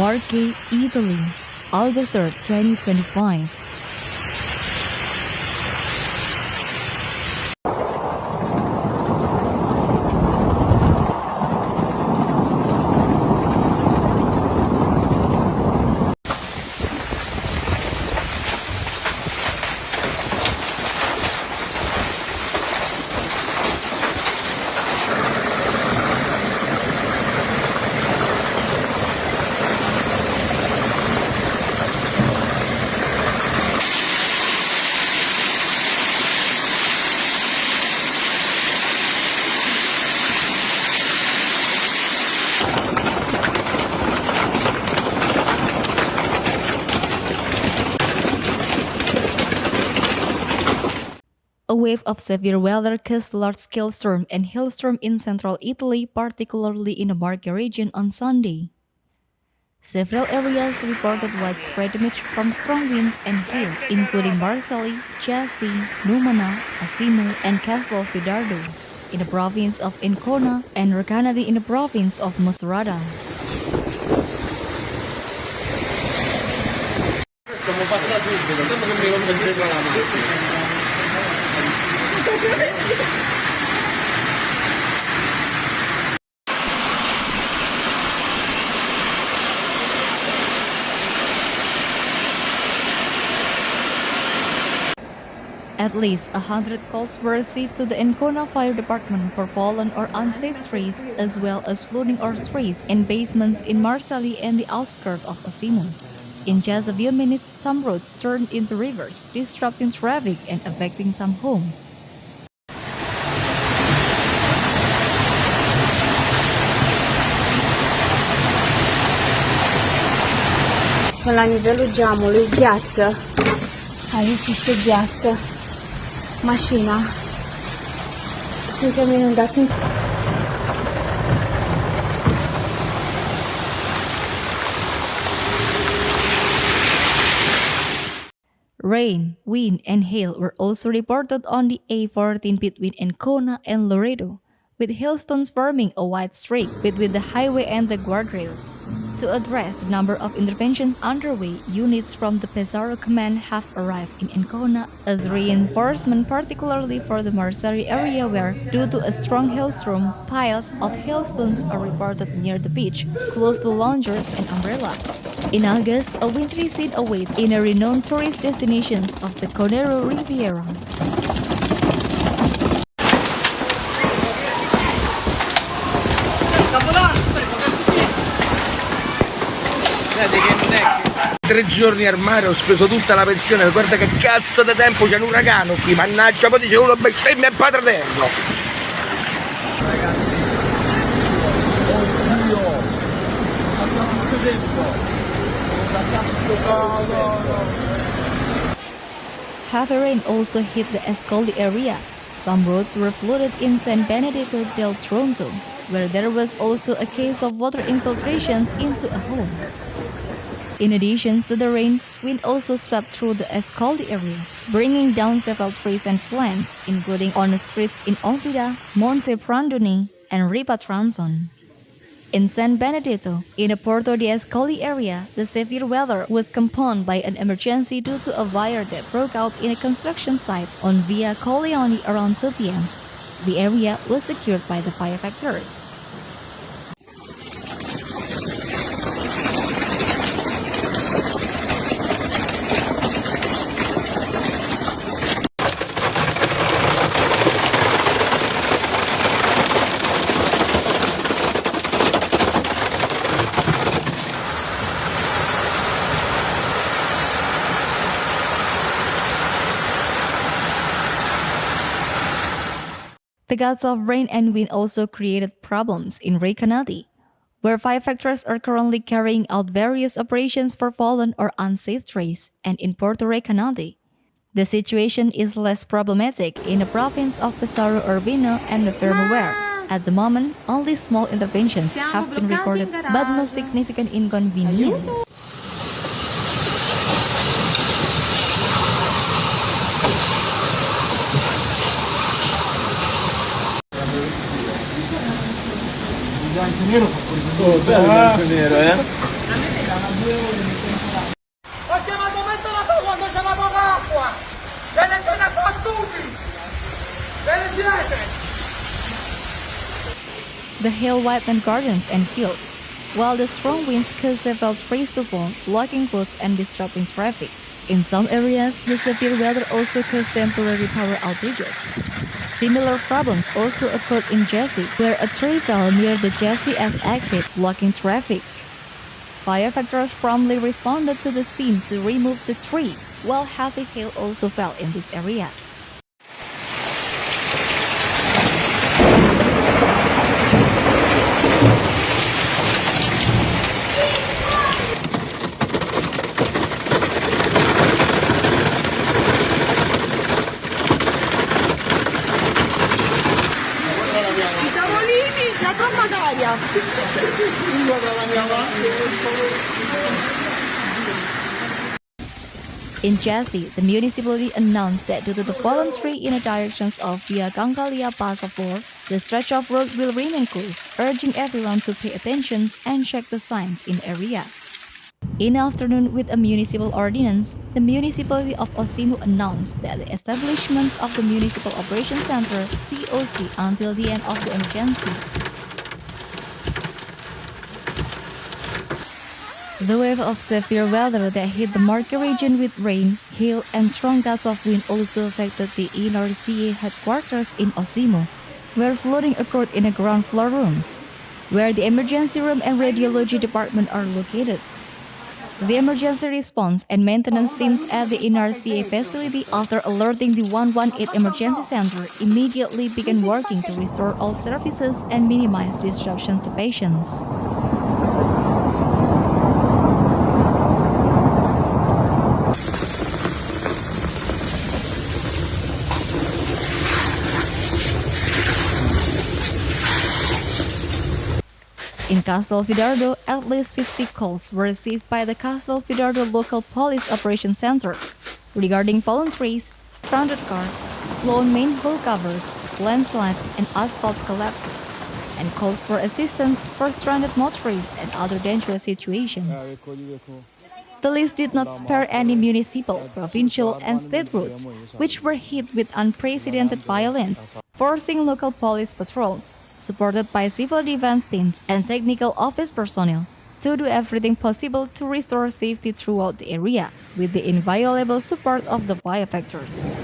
Marche, Italy, August 3, 2025. A wave of severe weather caused large-scale storm and hailstorm in central Italy, particularly in the Marche region on Sunday. Several areas reported widespread damage from strong winds and hail, including Marcelli, Jesi, Numana, Osimo, and Castelfidardo in the province of Ancona and Recanati in the province of Macerata. At least 100 calls were received to the Ancona Fire Department for fallen or unsafe trees, as well as flooding or streets and basements in Marcelli and the outskirts of Osimo. In just a few minutes, some roads turned into rivers, disrupting traffic and affecting some homes. La livello geamului, gheață. Aici este gheață. Mașina. Suntem inundați în... Rain, wind, and hail were also reported on the A14 between Ancona and Loreto, with hailstones forming a wide streak between the highway and the guardrails. To address the number of interventions underway, units from the Piceno command have arrived in Ancona as reinforcement, particularly for the Marcelli area where, due to a strong hailstorm, piles of hailstones are reported near the beach, close to loungers and umbrellas. In August, a wintry scene awaits in a renowned tourist destinations of the Conero Riviera. Tre giorni al mare, ho speso tutta la pensione, guarda che cazzo di tempo, c'è un uragano qui, mannaggia, poi dice uno bestemmia e patratello. Heavy rain also hit the Ascoli area. Some roads were flooded in San Benedetto del Tronto, where there was also a case of water infiltrations into a home. In addition to the rain, wind also swept through the Ascoli area, bringing down several trees and plants, including on the streets in Olvida, Monte Prandoni, and Ripatranson. In San Benedetto, in the Porto di Ascoli area, the severe weather was compounded by an emergency due to a fire that broke out in a construction site on Via Colleoni around 2 p.m. The area was secured by the firefighters. The gusts of rain and wind also created problems in Recanati, where firefighters are currently carrying out various operations for fallen or unsafe trees, and in Porto Recanati. The situation is less problematic in the province of Pesaro Urbino and the Firmware. At the moment, only small interventions have been recorded, but no significant inconvenience. bianco e nero fa pure bello bianco e nero, Ho chiamato Macerata quando c'era poca acqua! Ve ne siete fottuti! Ve ne siete! The hill whitened gardens and fields, while the strong winds caused several trees to fall, blocking roads and disrupting traffic. In some areas, the severe weather also caused temporary power outages. Similar problems also occurred in Jesi, where a tree fell near the Jesi S exit, blocking traffic. Firefighters promptly responded to the scene to remove the tree, while heavy hail also fell in this area. In Jesi, the municipality announced that due to the fallen tree in the directions of Via Gangalia Plaza 4, the stretch of road will remain closed, urging everyone to pay attention and check the signs in the area. In the afternoon, with a municipal ordinance, the municipality of Osimo announced that the establishment of the Municipal Operations Center (COC) until the end of the emergency. The wave of severe weather that hit the Marche region with rain, hail, and strong gusts of wind also affected the NRCA headquarters in Osimo, where flooding occurred in the ground floor rooms, where the emergency room and radiology department are located. The emergency response and maintenance teams at the NRCA facility, after alerting the 118 emergency center, immediately began working to restore all services and minimize disruption to patients. In Castelfidardo, at least 50 calls were received by the Castelfidardo Local Police Operations Center regarding fallen trees, stranded cars, blown manhole covers, landslides, and asphalt collapses, and calls for assistance for stranded motorists and other dangerous situations. The list did not spare any municipal, provincial, and state roads, which were hit with unprecedented violence, forcing local police patrols, supported by civil defense teams and technical office personnel, to do everything possible to restore safety throughout the area, with the inviolable support of the firefighters.